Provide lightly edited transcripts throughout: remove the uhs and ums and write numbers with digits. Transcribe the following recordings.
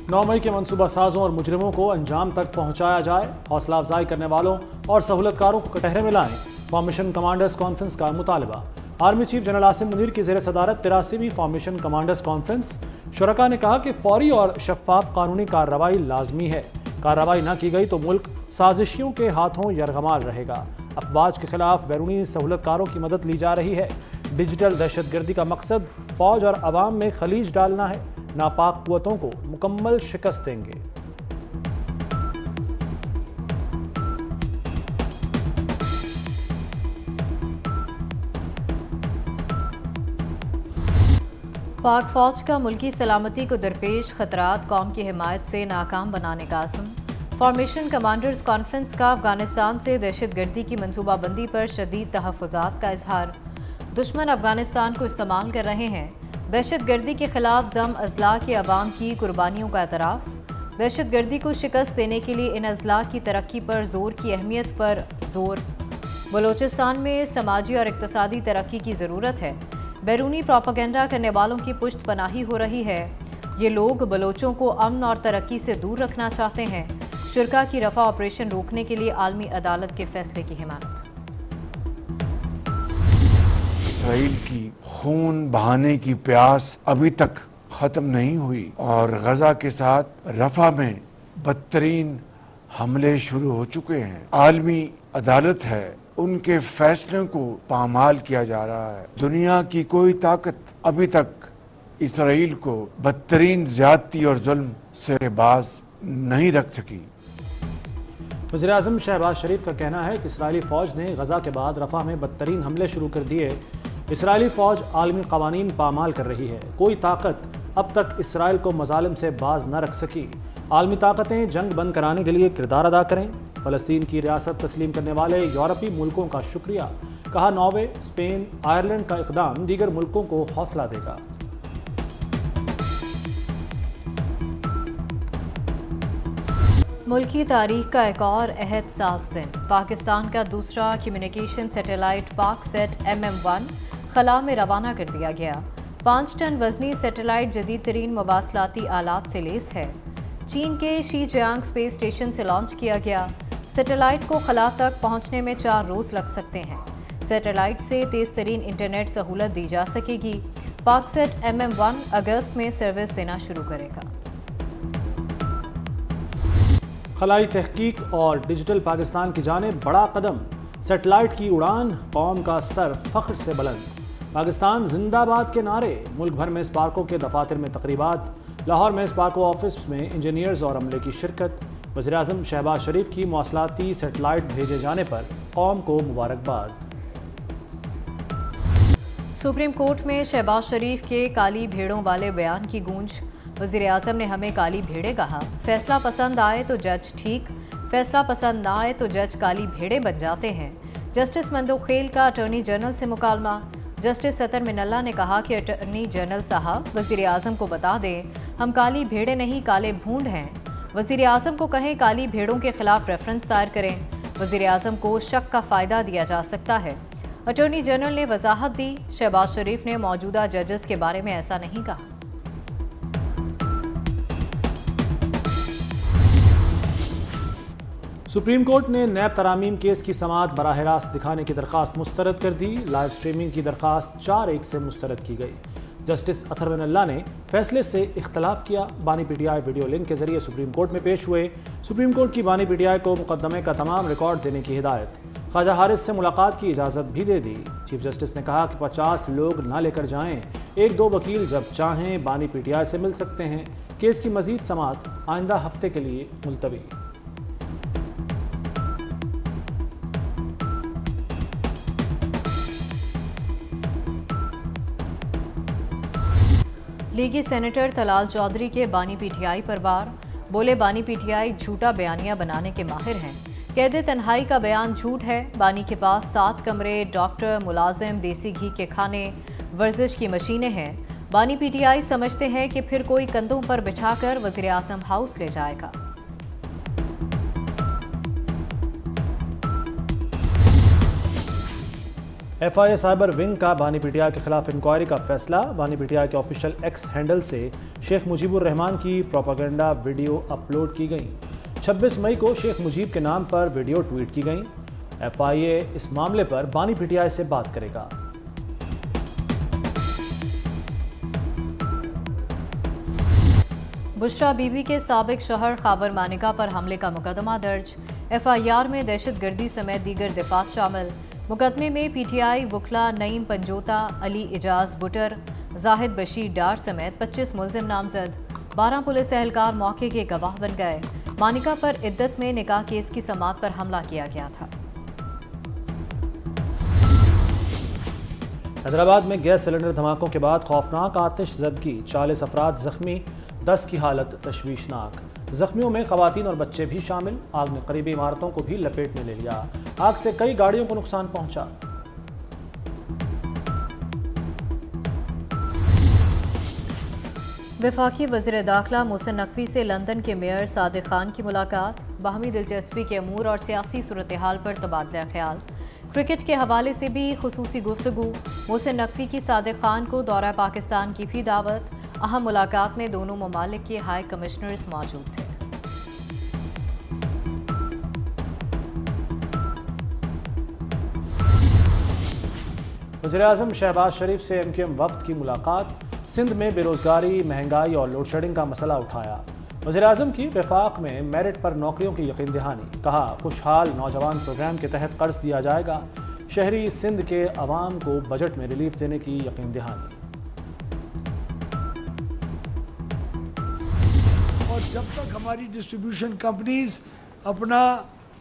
9 मई के मनसूबा साजों और मुजरिमों को अंजाम तक पहुंचाया जाए, हौसला अफजाई करने वालों और सहूलतकारों को कटहरे में लाएं। फॉर्मेशन कमांडर्स कॉन्फ्रेंस का मुतालबा। Army chief general Asim Munir की ज़ेर सदारत 83वीं फॉर्मेशन कमांडर्स कॉन्फ्रेंस। शुरका ने कहा कि फौरी और शफाफ कानूनी कार्रवाई लाजमी है। कार्रवाई न की गई तो मुल्क साजिशियों के हाथों यरगमाल रहेगा। अफवाज के खिलाफ बैरूनी सहूलतकारों की मदद ली जा रही है। डिजिटल दहशतगर्दी का मकसद फौज और अवाम में खलीज डालना है। नापाक कुव्वतों को मुकम्मल शिकस्त देंगे। पाक फौज का मुल्की सलामती को दरपेश खतरात कौम की हिमायत से नाकाम बनाने का आज़म। फॉर्मेशन कमांडर्स कॉन्फ्रेंस का अफगानिस्तान से दहशतगर्दी की मनसूबाबंदी पर शदीद तहफ़्फ़ुज़ात का इजहार। दुश्मन अफगानिस्तान को इस्तेमाल कर रहे हैं। दहशतगर्दी के खिलाफ जम अजला के अवाम की कुर्बानियों का एतराफ़। दहशतगर्दी को शिकस्त देने के लिए इन अजला की तरक्की पर जोर की अहमियत पर जोर। बलोचिस्तान में समाजी और इक़्तिसादी तरक्की की ज़रूरत है। बैरूनी प्रोपेगेंडा करने वालों की पुश्त पनाही हो रही है। ये लोग बलोचों को अमन और तरक्की से दूर रखना चाहते हैं। शुरका की रफा ऑपरेशन रोकने के लिए आलमी अदालत के फैसले की हिमायत। इसराइल की खून बहाने की प्यास अभी तक खत्म नहीं हुई और गजा के साथ रफा में बदतरीन हमले शुरू हो चुके हैं। आलमी अदालत है, उनके फैसलों को पामाल किया जा रहा है। दुनिया की कोई ताकत अभी तक इसराइल को बदतरीन ज्यादती और जुल्म से बाज नहीं रख सकी। वज़ीर-ए-आज़म शहबाज शरीफ का कहना है कि इसराइली फ़ौज ने गजा के बाद रफा में बदतरीन हमले शुरू कर दिए। इसराइली फ़ौज आलमी क़वानीन पामाल कर रही है। कोई ताकत अब तक इसराइल को मजालिम से बाज न रख सकी। आलमी ताकतें जंग बंद कराने के लिए किरदार अदा करें। फ़लस्तीन की रियासत तस्लीम करने वाले यूरोपीय मुल्कों का शुक्रिया। कहा नॉर्वे, स्पेन, आयरलैंड का इक़दाम दीगर मुल्कों को हौसला देगा। मुल्की तारीख का एक और एहतसास दिन। पाकिस्तान का दूसरा कम्युनिकेशन सैटेलाइट पाकसेट MM-1 खला में रवाना कर दिया गया। 5 टन वजनी सैटेलाइट जदीद तरीन मवासलाती आलात से लेस है। चीन के शीजियांग स्पेस स्टेशन से लॉन्च किया गया। सैटेलाइट को खला तक पहुंचने में 4 रोज लग सकते हैं। सैटेलाइट से तेज तरीन इंटरनेट सहूलत दी जा सकेगी। पाकसेट MM-1 अगस्त में सर्विस देना शुरू करेगा। खलाई तहकीक और डिजिटल पाकिस्तान की जानिब बड़ा कदम। सेटेलाइट की उड़ान, कौम का सर फख्र से बुलंद। पाकिस्तान जिंदाबाद के नारे। मुल्क भर में स्पार्को के दफातर में तकरीबात। लाहौर में स्पार्को ऑफिस में इंजीनियर्स और अमले की शिरकत। वज़ीर-ए-आज़म शहबाज शरीफ की मौसलाती सेटेलाइट भेजे जाने पर कौम को मुबारकबाद। सुप्रीम कोर्ट में शहबाज शरीफ के काली भेड़ों वाले बयान की गूंज। वज़ीर-ए-आज़म ने हमें काली भेड़े कहा। फैसला पसंद आए तो जज ठीक, फैसला पसंद ना आए तो जज काली भेड़े बन जाते हैं। जस्टिस मंदोखेल का अटॉर्नी जनरल से मुकालमा। जस्टिस सतर मिनल्ला ने कहा कि अटॉर्नी जनरल साहब वज़ीर-ए-आज़म को बता दें हम काली भेड़े नहीं काले भूंड हैं। वज़ीर-ए-आज़म को कहें काली भेड़ों के खिलाफ रेफरेंस दायर करें। वज़ीर-ए-आज़म को शक का फ़ायदा दिया जा सकता है। अटॉर्नी जनरल ने वजाहत दी। शहबाज शरीफ ने मौजूदा जजेस के बारे में ऐसा नहीं कहा। सुप्रीम कोर्ट ने नैब तरामीम केस की समाअत बराह रास्त दिखाने की दरख्वास्त मुस्तरद कर दी। लाइव स्ट्रीमिंग की दरख्वास्त 4-1 से मुस्तरद की गई। जस्टिस अतर मिनल्ला ने फैसले से इख्तलाफ किया। बानी PTI वीडियो लिंक के जरिए सुप्रीम कोर्ट में पेश हुए। सुप्रीम कोर्ट की बानी PTI को मुकदमे का तमाम रिकॉर्ड देने की हिदायत। ख्वाजा हारिस से मुलाकात की इजाज़त भी दे दी। चीफ जस्टिस ने कहा कि 50 लोग ना लेकर जाएं। 1-2 वकील जब चाहें बानी PTI से मिल सकते हैं। केस की मजीद समाअत आइंदा हफ्ते के लिए मुलतवी। लीगी सेनेटर तलाल चौधरी के बानी PTI पर वार। बोले बानी PTI झूठा बयानिया बनाने के माहिर हैं। कैद तन्हाई का बयान झूठ है। बानी के पास 7 कमरे, डॉक्टर, मुलाजिम, देसी घी के खाने, वर्जिश की मशीनें हैं। बानी PTI समझते हैं कि फिर कोई कंधों पर बिछाकर वज़ीर-ए-आज़म हाउस ले जाएगा। FIA साइबर विंग का बानी पीटीआई के खिलाफ इंक्वायरी का फैसला। बानी पीटीआई के ऑफिशियल एक्स हैंडल से शेख मुजीबुर रहमान की प्रोपेगेंडा वीडियो अपलोड की गई। 26 मई को शेख मुजीब के नाम पर वीडियो ट्वीट की गई। FIA इस मामले पर बानी पीटीआई से बात करेगा। बुशरा बीबी के साबिक शोहर खाबर मानिका पर हमले का मुकदमा दर्ज। FIR में दहशतगर्दी समेत दीगर दिफात शामिल। मुकदमे में PTI वकला नईम पंजोता, अली इजाज बुटर, जाहिद बशीर डार समेत 25 मुलजिम नामजद। 12 पुलिस एहलकार मौके के गवाह बन गए। मानिका पर इद्दत में निकाह केस की समाअत पर हमला किया गया था। हैदराबाद में गैस सिलेंडर धमाकों के बाद खौफनाक आतिश ज़दगी, 40 अफराद जख्मी, 10 की हालत तशवीशनाक। जख्मियों में खवातीन और बच्चे भी शामिल। आग ने करीबी इमारतों को भी लपेट में ले लिया। आग से कई गाड़ियों को नुकसान पहुंचा। वफाकी वज़ीर दाखिला मोहसिन नकवी से लंदन के मेयर सादिक खान की मुलाकात। बाहमी दिलचस्पी के अमूर और सियासी सूरत हाल पर तबादला ख्याल। क्रिकेट के हवाले से भी खुसूसी गुफ्तगू। मोहसिन नकवी की सादिक खान को दौरा पाकिस्तान की भी दावत। अहम मुलाकात में दोनों ममालिक के हाई कमिश्नर्स मौजूद थे। वज़ीर-ए-आज़म शहबाज शरीफ से MQM वफ्द की मुलाकात। सिंध में बेरोजगारी, महंगाई और लोड शेडिंग का मसला उठाया। वज़ीर-ए-आज़म की वफाक में मेरिट पर नौकरियों की यकीन दहानी। कहा, खुशहाल नौजवान प्रोग्राम के तहत कर्ज दिया जाएगा। शहरी सिंध के अवाम को बजट में रिलीफ देने की यकीन दहानी। और जब तक हमारी डिस्ट्रीब्यूशन कंपनीज अपना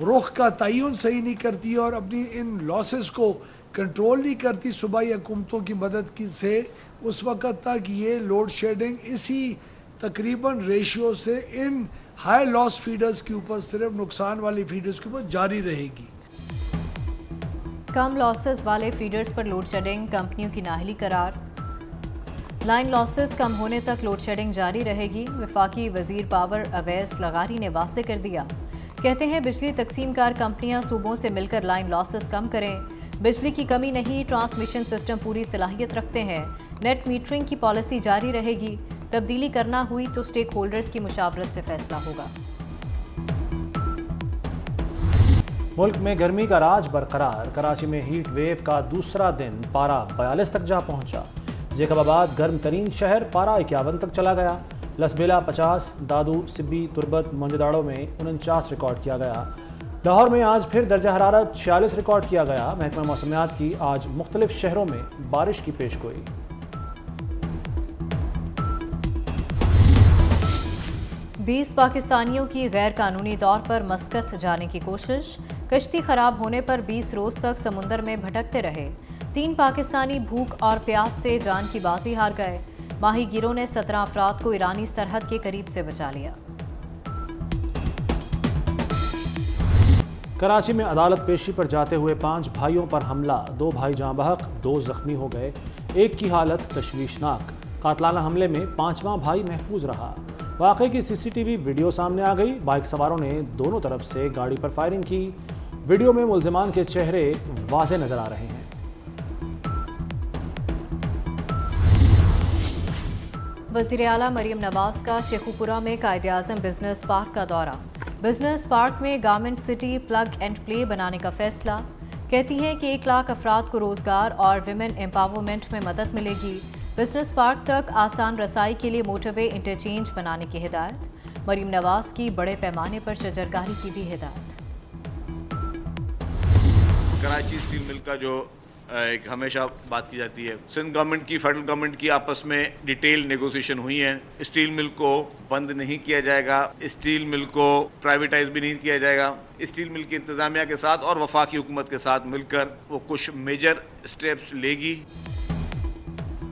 रुख का तयन सही नहीं करती और अपनी इन लॉसेस को कंट्रोल नहीं करती सूबाई हुकूमतों की मदद की से, उस वक़्त तक ये लोड शेडिंग इसी तकरीबन रेशियो से इन हाई लॉस फीडर्स के ऊपर, सिर्फ नुकसान वाली फीडर्स के ऊपर जारी रहेगी। कम लॉसेस वाले फीडर्स पर लोड शेडिंग, कंपनियों की नाहली करार। लाइन लॉसेस कम होने तक लोड शेडिंग जारी रहेगी। वफाकी वजीर पावर अवैस लगारी ने वास्ते कर दिया। कहते हैं बिजली तकसीमकार कंपनियां सूबों से मिलकर लाइन लॉसेस कम करें। बिजली की कमी नहीं, ट्रांसमिशन सिस्टम पूरी सलाहियत रखते हैं। नेट मीटरिंग की पॉलिसी जारी रहेगी। तब्दीली करना हुई तो स्टेक होल्डर्स की मुशावरत से फैसला होगा। मुल्क में गर्मी का राज बरकरार। कराची में हीट वेव का दूसरा दिन पारा 42 तक जा पहुंचा। जेकबाबाद गर्म तरीन शहर, पारा 51 तक चला गया। लसबेला 50, दादू, सिब्बी, तुरबत, मोंजदाड़ो में 49 रिकॉर्ड किया गया। लाहौर में आज फिर दर्जा हरारत 46 रिकॉर्ड किया गया। महकमा मौसमियात की आज मुख्तलिफ शहरों में बारिश की पेशगोई। बीस पाकिस्तानियों की गैर कानूनी तौर पर मस्कत जाने की कोशिश। कश्ती खराब होने पर 20 रोज तक समुंदर में भटकते रहे। 3 पाकिस्तानी भूख और प्यास से जान की बाजी हार गए। माहीगीरों ने 17 अफराद को ईरानी सरहद के करीब से बचा लिया। कराची में अदालत पेशी पर जाते हुए 5 भाइयों पर हमला। 2 भाई जाँ बहक, 2 जख्मी हो गए। एक की हालत तशवीशनाक। कातलाना हमले में 5वां भाई महफूज रहा। वाक़े की CCTV वीडियो सामने आ गई। बाइक सवारों ने दोनों तरफ से गाड़ी पर फायरिंग की। वीडियो में मुल्जिमान के चेहरे वाज़े नजर आ रहे हैं। वज़ीर आला मरीम नवाज का शेखुपुरा में कायदे-आज़म बिजनेस पार्क का दौरा। बिजनेस पार्क में garment city plug and play बनाने का फैसला। कहती हैं कि 1 लाख अफराद को रोजगार और विमेन एम्पावरमेंट में मदद मिलेगी। बिजनेस पार्क तक आसान रसाई के लिए मोटरवे इंटरचेंज बनाने की हिदायत। मरीम नवाज की बड़े पैमाने पर शजरकारी की भी हिदायत। कराची स्टील मिल का जो एक हमेशा बात की जाती है, सिंध गवर्नमेंट की, फेडरल गवर्नमेंट की आपस में डिटेल नेगोशिएशन हुई है। स्टील मिल को बंद नहीं किया जाएगा, स्टील मिल को प्राइवेटाइज भी नहीं किया जाएगा। स्टील मिल की इंतजामिया के साथ और वफाकी हुकूमत के साथ मिलकर वो कुछ मेजर स्टेप्स लेगी।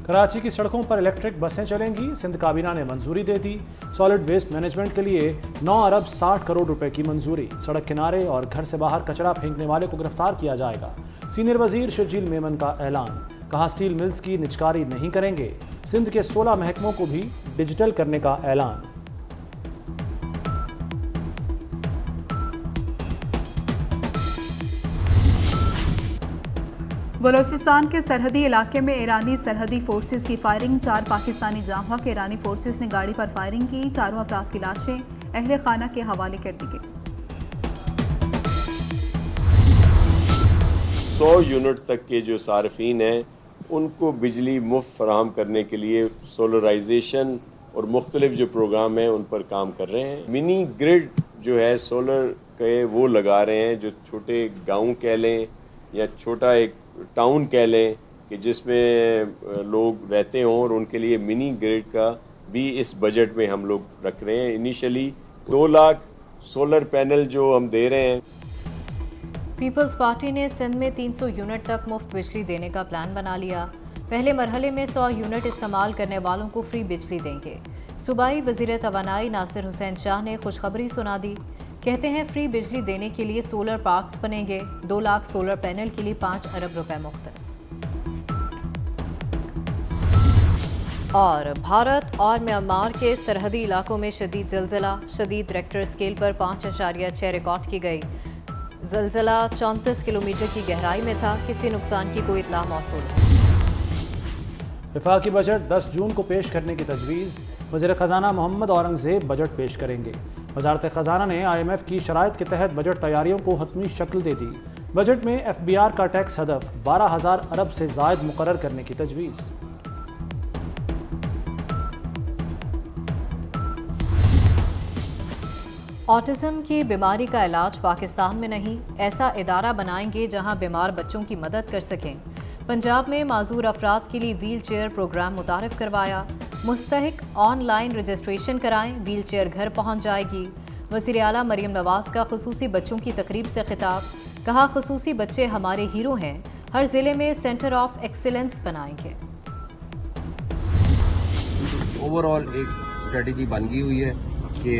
कराची की सड़कों पर इलेक्ट्रिक बसें चलेंगी। सिंध काबीना ने मंजूरी दे दी। सॉलिड वेस्ट मैनेजमेंट के लिए 9 अरब 60 करोड़ रुपए की मंजूरी। सड़क किनारे और घर से बाहर कचरा फेंकने वाले को गिरफ्तार किया जाएगा। सीनियर वजीर शर्जील मेमन का ऐलान। कहा, स्टील मिल्स की निजकारी नहीं करेंगे। सिंध के 16 महकमों को भी डिजिटल करने का ऐलान। बलूचिस्तान के सरहदी इलाके में ईरानी सरहदी फोर्सेस की फायरिंग, 4 पाकिस्तानी जांबा के ईरानी फोर्सेस ने गाड़ी पर फायरिंग की, 4 अफराद की लाशें अहले खाना के हवाले कर दी गई। 100 यूनिट तक के जो सार्फिन हैं उनको बिजली मुफ्त फराहम करने के लिए सोलराइजेशन और मुख्तलिफ जो प्रोग्राम हैं उन पर काम कर रहे हैं। मिनी ग्रिड जो है सोलर के वो लगा रहे हैं, जो छोटे गांव कह लें या छोटा एक टाउन कह लें कि जिसमें लोग रहते हों, और उनके लिए मिनी ग्रिड का भी इस बजट में हम लोग रख रहे हैं। इनिशियली 2 लाख सोलर पैनल जो हम दे रहे हैं। पीपल्स पार्टी ने सिंध में 300 यूनिट तक मुफ्त बिजली देने का प्लान बना लिया। पहले मरहले में 100 यूनिट इस्तेमाल करने वालों को फ्री बिजली देंगे। सूबाई वज़ीर तवानाई नासिर हुसैन शाह ने खुशखबरी सुना दी। कहते हैं फ्री बिजली देने के लिए सोलर पार्क्स बनेंगे। 2 लाख सोलर पैनल के लिए 5 अरब रुपए मुख्तस। और भारत और म्यांमार के सरहदी इलाकों में शदीद ज़लज़ला, शदीद रेक्टर स्केल पर 5.6 रिकॉर्ड की गई। ज़लज़ला 34 किलोमीटर की गहराई में था। किसी नुकसान की कोई इत्तला मौसूल नहीं। वफाकी बजट 10 जून को पेश करने की तजवीज़। वज़ीर ख़जाना मोहम्मद औरंगज़ेब बजट पेश करेंगे। वज़ारत ख़जाना ने IMF की शराइत के तहत बजट तैयारियों को हतमी शक्ल दे दी। बजट में FBR का टैक्स हदफ 12,000 अरब से ज़ायद मुकर्रर करने की तजवीज़। ऑटिज़म की बीमारी का इलाज पाकिस्तान में नहीं, ऐसा इदारा बनाएंगे जहां बीमार बच्चों की मदद कर सकें। पंजाब में माजूर अफराद के लिए व्हील चेयर प्रोग्राम मुतारिफ करवाया। मुस्तहिक ऑनलाइन रजिस्ट्रेशन कराएं, व्हील चेयर घर पहुंच जाएगी। वज़ीर आला मरीम नवाज का खुसूसी बच्चों की तकरीब से खिताब। कहा, खुसूसी बच्चे हमारे हीरो हैं, हर ज़िले में सेंटर ऑफ एक्सीलेंस बनाएंगे। ओवरऑल एक स्ट्रेटजी बन गई हुई है कि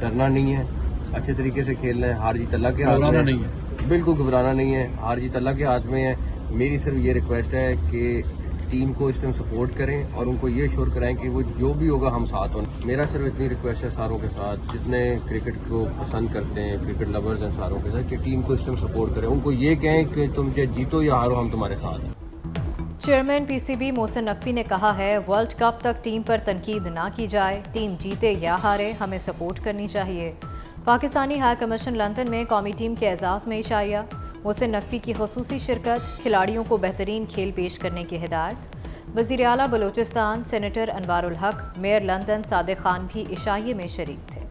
डरना नहीं है, अच्छे तरीके से खेलना है। हार जीत अल्लाह के हाथ में नहीं है, बिल्कुल घबराना नहीं है। हार जीत अल्लाह के हाथ में है। मेरी सिर्फ ये रिक्वेस्ट है कि टीम को इस टाइम सपोर्ट करें और उनको ये श्योर कराएं कि वो जो भी होगा हम साथ हों। मेरा सिर्फ इतनी रिक्वेस्ट है सारों के साथ, जितने क्रिकेट को पसंद करते हैं, क्रिकेट लवर्स हैं सारों के साथ, कि टीम को इस टाइम सपोर्ट करें। उनको ये कहें कि तुम जीतो या हारो, हम तुम्हारे साथ हैं। चेयरमैन PCB मोहसिन नकवी ने कहा है, वर्ल्ड कप तक टीम पर तनकीद ना की जाए। टीम जीते या हारे, हमें सपोर्ट करनी चाहिए। पाकिस्तानी हाई कमीशन लंदन में कौमी टीम के एजाज़ में इशाया। मोहसिन नकवी की खुसूसी शिरकत, खिलाड़ियों को बेहतरीन खेल पेश करने की हिदायत। वज़ीर आला बलूचिस्तान सेनेटर अनवारुल हक, मेयर लंदन सादिक खान भी इशाये में शरीक थे।